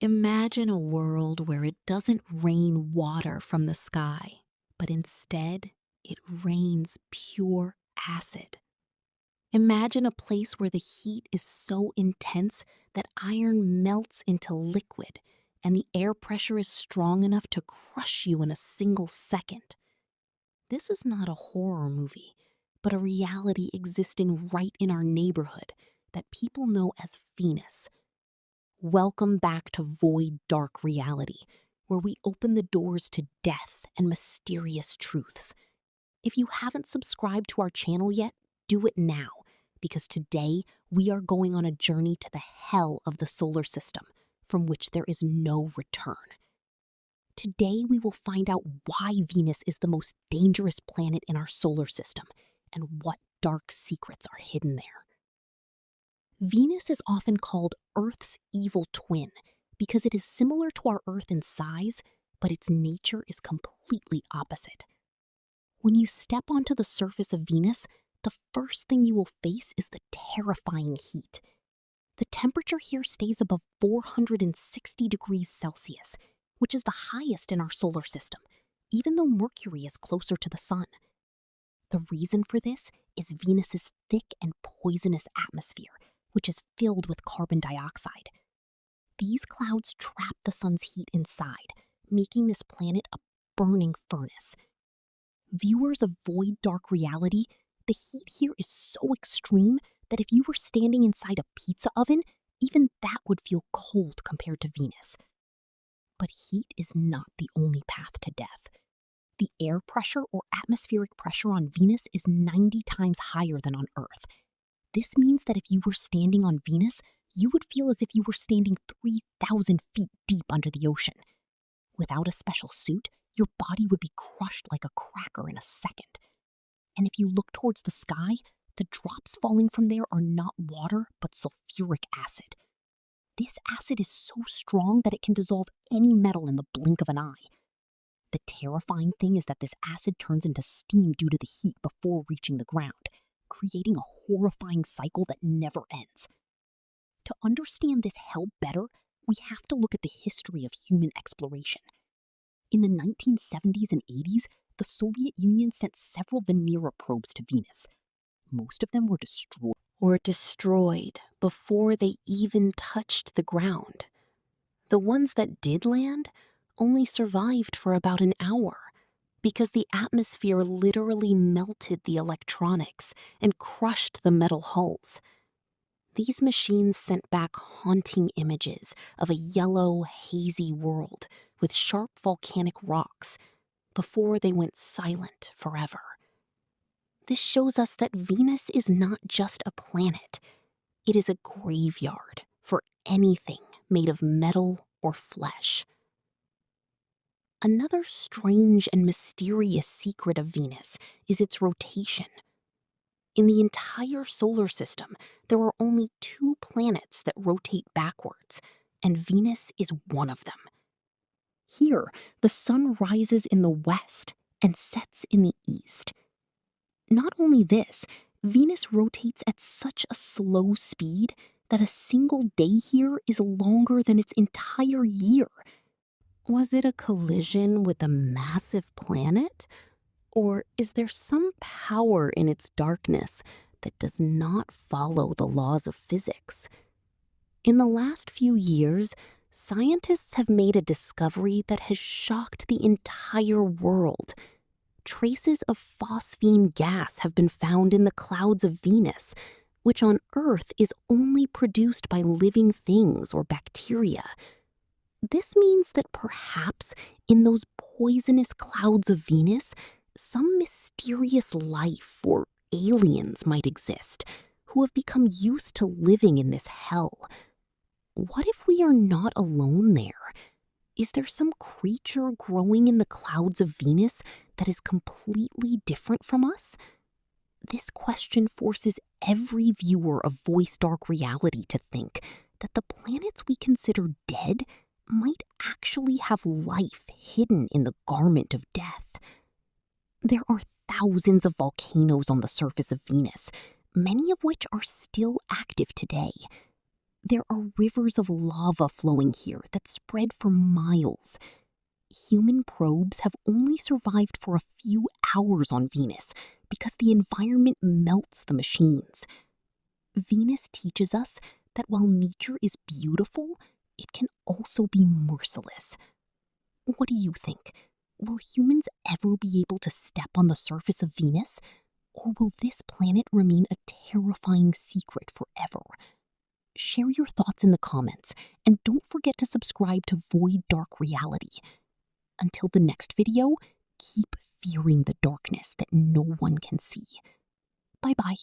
Imagine a world where it doesn't rain water from the sky, but instead it rains pure acid. Imagine a place where the heat is so intense that iron melts into liquid and the air pressure is strong enough to crush you in a single second. This is not a horror movie, but a reality existing right in our neighborhood that people know as Venus. Welcome back to Void Dark Reality, where we open the doors to death and mysterious truths. If you haven't subscribed to our channel yet, do it now, because today we are going on a journey to the hell of the solar system, from which there is no return. Today we will find out why Venus is the most dangerous planet in our solar system and what dark secrets are hidden there. Venus is often called Earth's evil twin because it is similar to our Earth in size, but its nature is completely opposite. When you step onto the surface of Venus, the first thing you will face is the terrifying heat. The temperature here stays above 460 degrees Celsius, which is the highest in our solar system, even though Mercury is closer to the sun. The reason for this is Venus's thick and poisonous atmosphere, which is filled with carbon dioxide. These clouds trap the sun's heat inside, making this planet a burning furnace. Viewers of Void Dark Reality, the heat here is so extreme that if you were standing inside a pizza oven, even that would feel cold compared to Venus. But heat is not the only path to death. The air pressure or atmospheric pressure on Venus is 90 times higher than on Earth. This means that if you were standing on Venus, you would feel as if you were standing 3,000 feet deep under the ocean. Without a special suit, your body would be crushed like a cracker in a second. And if you look towards the sky, the drops falling from there are not water, but sulfuric acid. This acid is so strong that it can dissolve any metal in the blink of an eye. The terrifying thing is that this acid turns into steam due to the heat before reaching the ground, creating a horrifying cycle that never ends. To understand this hell better, we have to look at the history of human exploration. In the 1970s and 80s, the Soviet Union sent several Venera probes to Venus. Most of them were destroyed before they even touched the ground. The ones that did land only survived for about an hour because the atmosphere literally melted the electronics and crushed the metal hulls. These machines sent back haunting images of a yellow, hazy world with sharp volcanic rocks before they went silent forever. This shows us that Venus is not just a planet. It is a graveyard for anything made of metal or flesh. Another strange and mysterious secret of Venus is its rotation. In the entire solar system, there are only 2 planets that rotate backwards, and Venus is one of them. Here, the sun rises in the west and sets in the east. Not only this, Venus rotates at such a slow speed that a single day here is longer than its entire year. Was it a collision with a massive planet? Or is there some power in its darkness that does not follow the laws of physics? In the last few years, scientists have made a discovery that has shocked the entire world. Traces of phosphine gas have been found in the clouds of Venus, which on Earth is only produced by living things or bacteria. This means that perhaps in those poisonous clouds of Venus, some mysterious life or aliens might exist who have become used to living in this hell. What if we are not alone there? Is there some creature growing in the clouds of Venus that is completely different from us? This question forces every viewer of Voice Dark Reality to think that the planets we consider dead might actually have life hidden in the garment of death. There are thousands of volcanoes on the surface of Venus, many of which are still active today. There are rivers of lava flowing here that spread for miles. Human probes have only survived for a few hours on Venus because the environment melts the machines. Venus teaches us that while nature is beautiful, it can also be merciless. What do you think? Will humans ever be able to step on the surface of Venus? Or will this planet remain a terrifying secret forever? Share your thoughts in the comments, and don't forget to subscribe to Void Dark Reality. Until the next video, keep fearing the darkness that no one can see. Bye-bye.